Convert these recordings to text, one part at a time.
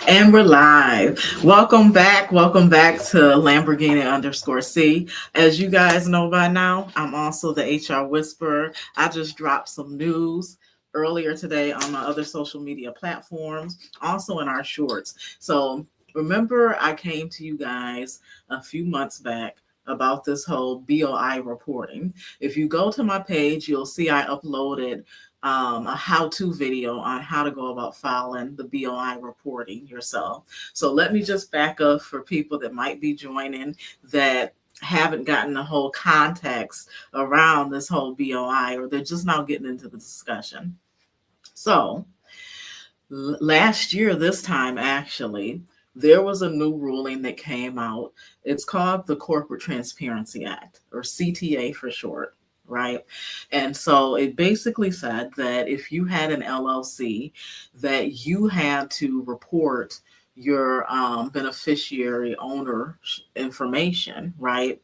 And we're live. Welcome back to Lamborghini_C. As you guys know by now, I'm also the HR Whisperer. I just dropped some news earlier today on my other social media platforms, also in our shorts. So remember, I came to you guys a few months back about this whole BOI reporting. If you go to my page, you'll see I uploaded a how-to video on how to go about filing the BOI reporting yourself. So let me just back up for people that might be joining that haven't gotten the whole context around this whole BOI, or they're just now getting into the discussion. So last year, this time actually, there was a new ruling that came out. It's called the Corporate Transparency Act, or CTA for short, right? And so it basically said that if you had an LLC, that you had to report your beneficiary owner information, right?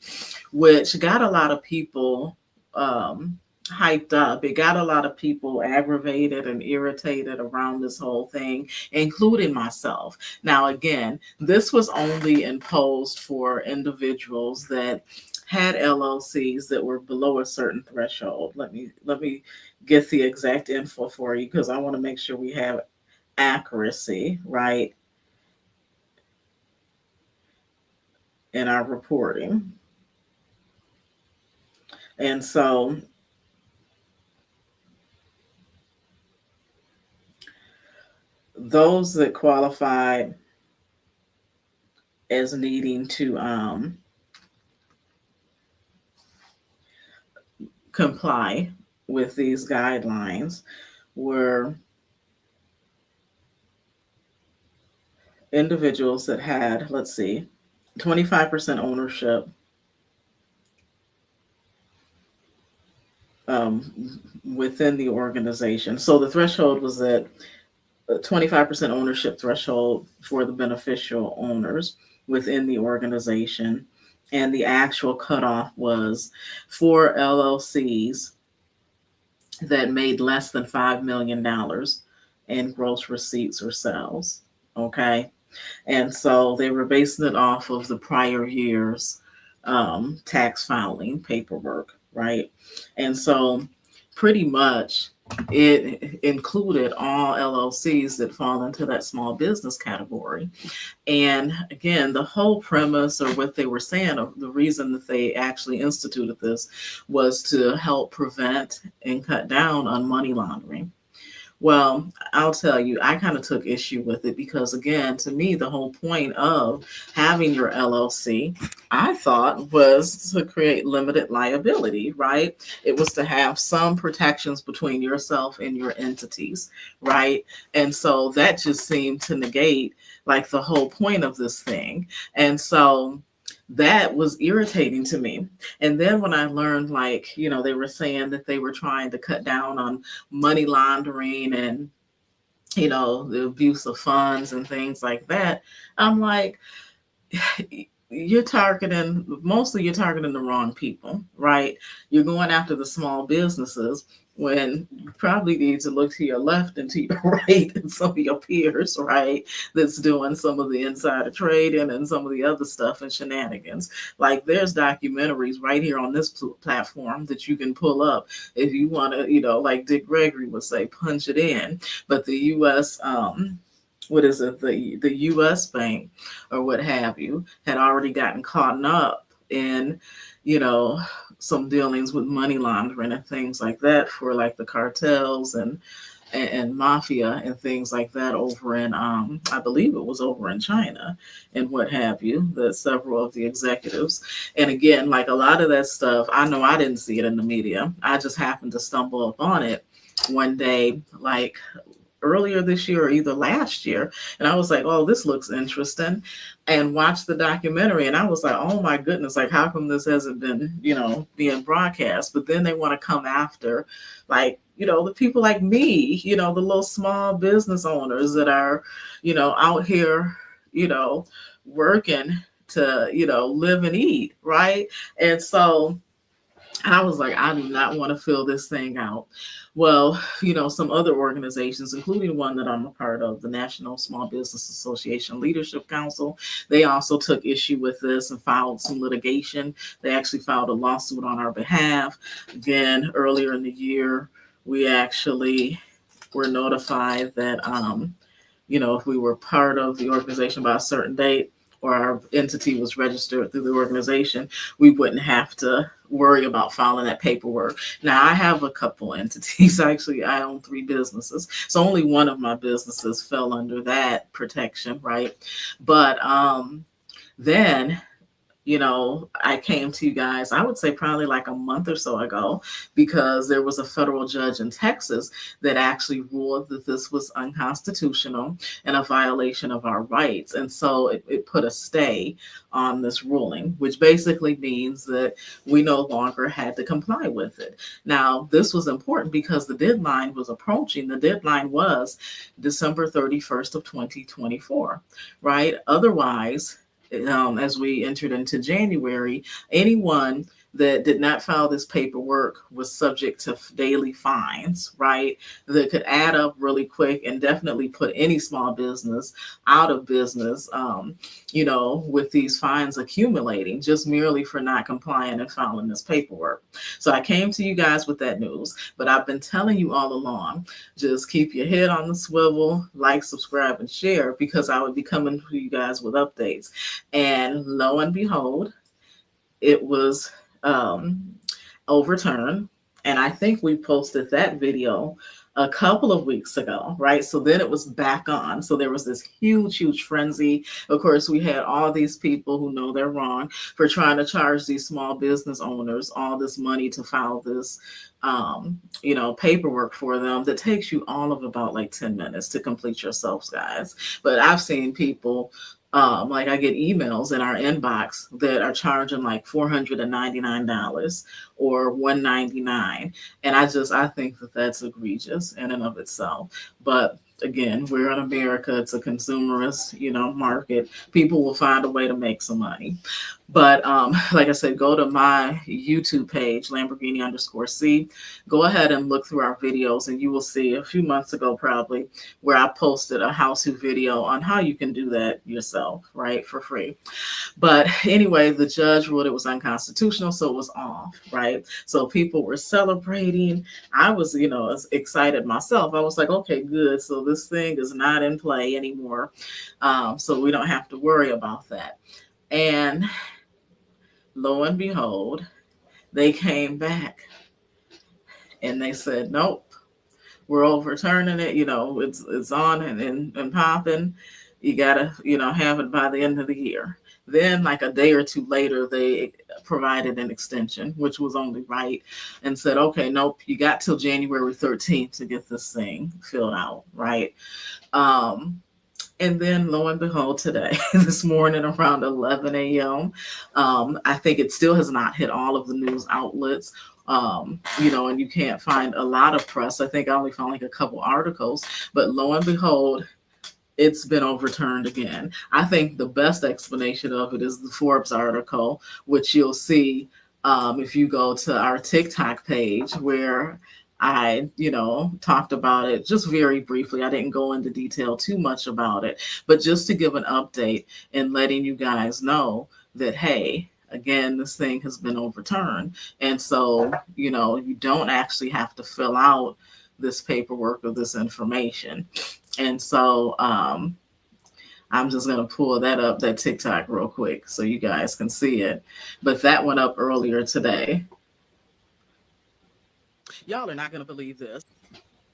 Which got a lot of people hyped up. It got a lot of people aggravated and irritated around this whole thing, including myself. Now, again, this was only imposed for individuals that had LLCs that were below a certain threshold. Let me get the exact info for you because I want to make sure we have accuracy, right, in our reporting. And so those that qualified as needing to comply with these guidelines were individuals that had, let's see, 25% ownership within the organization. So the threshold was at 25% ownership threshold for the beneficial owners within the organization. And the actual cutoff was for LLCs that made less than $5 million in gross receipts or sales. Okay. And so they were basing it off of the prior year's tax filing paperwork, right? And so pretty much it included all LLCs that fall into that small business category. And again, the whole premise or what they were saying, or the reason that they actually instituted this was to help prevent and cut down on money laundering. Well, I'll tell you, I kind of took issue with it because, again, to me, the whole point of having your LLC, I thought, was to create limited liability, right? It was to have some protections between yourself and your entities, right? And so that just seemed to negate like the whole point of this thing. And so that was irritating to me. And then when I learned, like, they were saying that they were trying to cut down on money laundering and, the abuse of funds and things like that, I'm like, you're targeting the wrong people, right? You're going after the small businesses when you probably need to look to your left and to your right and some of your peers, right? That's doing some of the insider trading and some of the other stuff and shenanigans. Like there's documentaries right here on this platform that you can pull up if you want to, like Dick Gregory would say, punch it in. But the U.S. What is it? The U.S. bank or what have you had already gotten caught up in, some dealings with money laundering and things like that for like the cartels and mafia and things like that over in I believe it was over in China and what have you, that several of the executives. And again, like a lot of that stuff, I know I didn't see it in the media. I just happened to stumble upon it one day, like earlier this year or either last year, and I was like, oh, this looks interesting, and watched the documentary, and I was like, oh my goodness, like how come this hasn't been being broadcast? But then they want to come after like the people like me, the little small business owners that are out here working to live and eat, right? And so I was like, I do not want to fill this thing out. Well, some other organizations, including one that I'm a part of, the National Small Business Association Leadership Council, they also took issue with this and filed some litigation. They actually filed a lawsuit on our behalf. Again, earlier in the year, we actually were notified that if we were part of the organization by a certain date or our entity was registered through the organization, we wouldn't have to worry about filing that paperwork. Now, I have a couple entities. Actually, I own 3 businesses. So only one of my businesses fell under that protection, right? But then I came to you guys, I would say probably like a month or so ago, because there was a federal judge in Texas that actually ruled that this was unconstitutional and a violation of our rights. And so it put a stay on this ruling, which basically means that we no longer had to comply with it. Now, this was important because the deadline was approaching. The deadline was December 31st of 2024, right? Otherwise, as we entered into January, anyone that did not file this paperwork was subject to daily fines, right? That could add up really quick and definitely put any small business out of business, with these fines accumulating just merely for not complying and filing this paperwork. So I came to you guys with that news, but I've been telling you all along, just keep your head on the swivel, like, subscribe, and share, because I would be coming to you guys with updates. And lo and behold, it was overturned. And I think we posted that video a couple of weeks ago, right? So then it was back on. So there was this huge frenzy. Of course, we had all these people who know they're wrong for trying to charge these small business owners all this money to file this paperwork for them that takes you all of about like 10 minutes to complete yourselves, guys. But I've seen people, like, I get emails in our inbox that are charging like $499 or $199, and I think that that's egregious in and of itself. But again, we're in America; it's a consumerist, market. People will find a way to make some money. But like I said, go to my YouTube page, Lamborghini_C. Go ahead and look through our videos, and you will see a few months ago, probably, where I posted a how-to video on how you can do that yourself, right, for free. But anyway, the judge ruled it was unconstitutional, so it was off, right? So people were celebrating. I was, excited myself. I was like, okay, good. So this thing is not in play anymore. So we don't have to worry about that. And lo and behold, they came back and they said, nope, we're overturning it. It's on and popping. You gotta, have it by the end of the year. Then, like a day or two later, they provided an extension, which was only right, and said, okay, nope, you got till January 13th to get this thing filled out, right? And then lo and behold, today, this morning around 11 a.m., I think it still has not hit all of the news outlets. And you can't find a lot of press. I think I only found like a couple articles, but lo and behold, it's been overturned again. I think the best explanation of it is the Forbes article, which you'll see if you go to our TikTok page, where I, talked about it just very briefly. I didn't go into detail too much about it, but just to give an update and letting you guys know that, hey, again, this thing has been overturned. And so, you don't actually have to fill out this paperwork or this information. And so I'm just going to pull that TikTok real quick so you guys can see it. But that went up earlier today. Y'all are not going to believe this.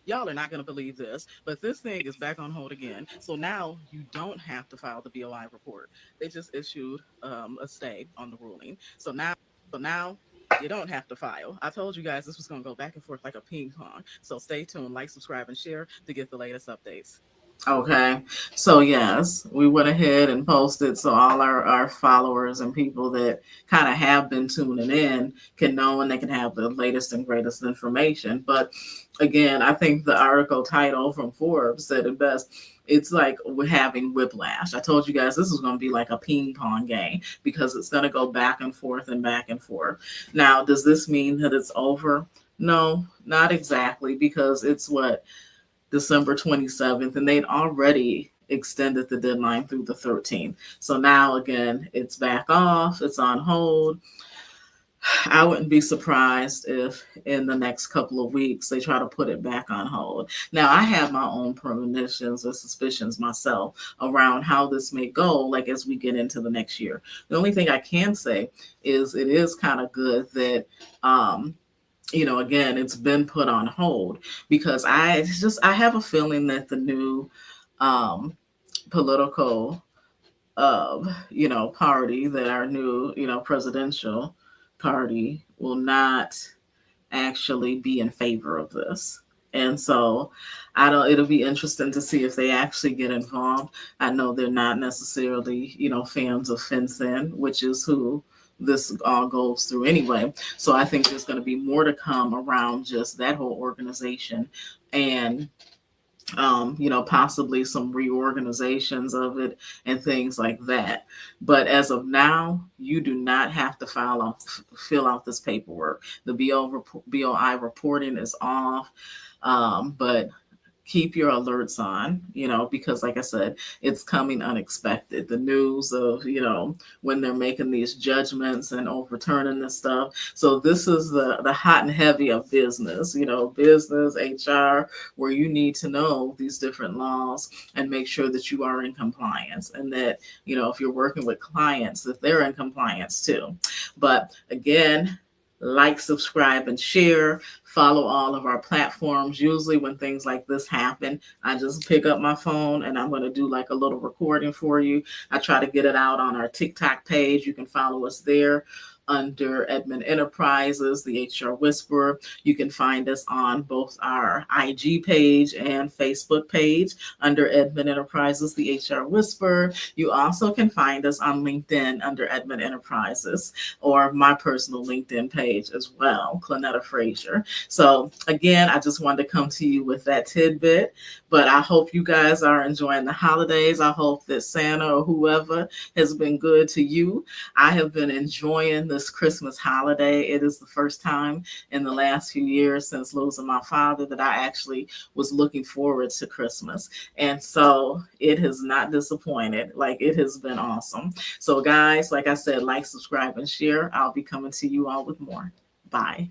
Y'all are not going to believe this, but this thing is back on hold again. So now you don't have to file the BOI report. They just issued a stay on the ruling. So now you don't have to file. I told you guys this was going to go back and forth like a ping pong. So stay tuned, like, subscribe, and share to get the latest updates. Okay. So yes, we went ahead and posted so all our followers and people that kind of have been tuning in can know and they can have the latest and greatest information. But again, I think the article title from Forbes said it best. It's like we're having whiplash. I told you guys this is going to be like a ping pong game because it's going to go back and forth and back and forth. Now, does this mean that it's over? No, not exactly, because it's what, December 27th, and they'd already extended the deadline through the 13th. So now again, it's back off, it's on hold. I wouldn't be surprised if in the next couple of weeks they try to put it back on hold. Now, I have my own premonitions or suspicions myself around how this may go, like as we get into the next year. The only thing I can say is it is kind of good that again, it's been put on hold because I have a feeling that the new political party, that our new presidential party will not actually be in favor of this. And so I don't it'll be interesting to see if they actually get involved. I know they're not necessarily, fans of FinCEN, which is who this all goes through anyway. So I think there's going to be more to come around just that whole organization, and possibly some reorganizations of it and things like that. But as of now, you do not have to fill out this paperwork. The BOI reporting is off, but keep your alerts on, because like I said, it's coming unexpected. The news of, when they're making these judgments and overturning this stuff. So this is the hot and heavy of business, business, HR, where you need to know these different laws and make sure that you are in compliance, and that, if you're working with clients, that they're in compliance too. But again, like, subscribe, and share. Follow all of our platforms. Usually when things like this happen, I just pick up my phone and I'm going to do like a little recording for you. I try to get it out on our TikTok page. You can follow us there under Edmond Enterprises, the HR Whisperer. You can find us on both our IG page and Facebook page under Edmond Enterprises, the HR Whisperer. You also can find us on LinkedIn under Edmond Enterprises, or my personal LinkedIn page as well, Clonetta Frazier. So again, I just wanted to come to you with that tidbit, but I hope you guys are enjoying the holidays. I hope that Santa or whoever has been good to you. I have been enjoying this Christmas holiday. It is the first time in the last few years since losing my father that I actually was looking forward to Christmas. And so it has not disappointed. Like, it has been awesome. So guys, like I said, like, subscribe, and share. I'll be coming to you all with more. Bye.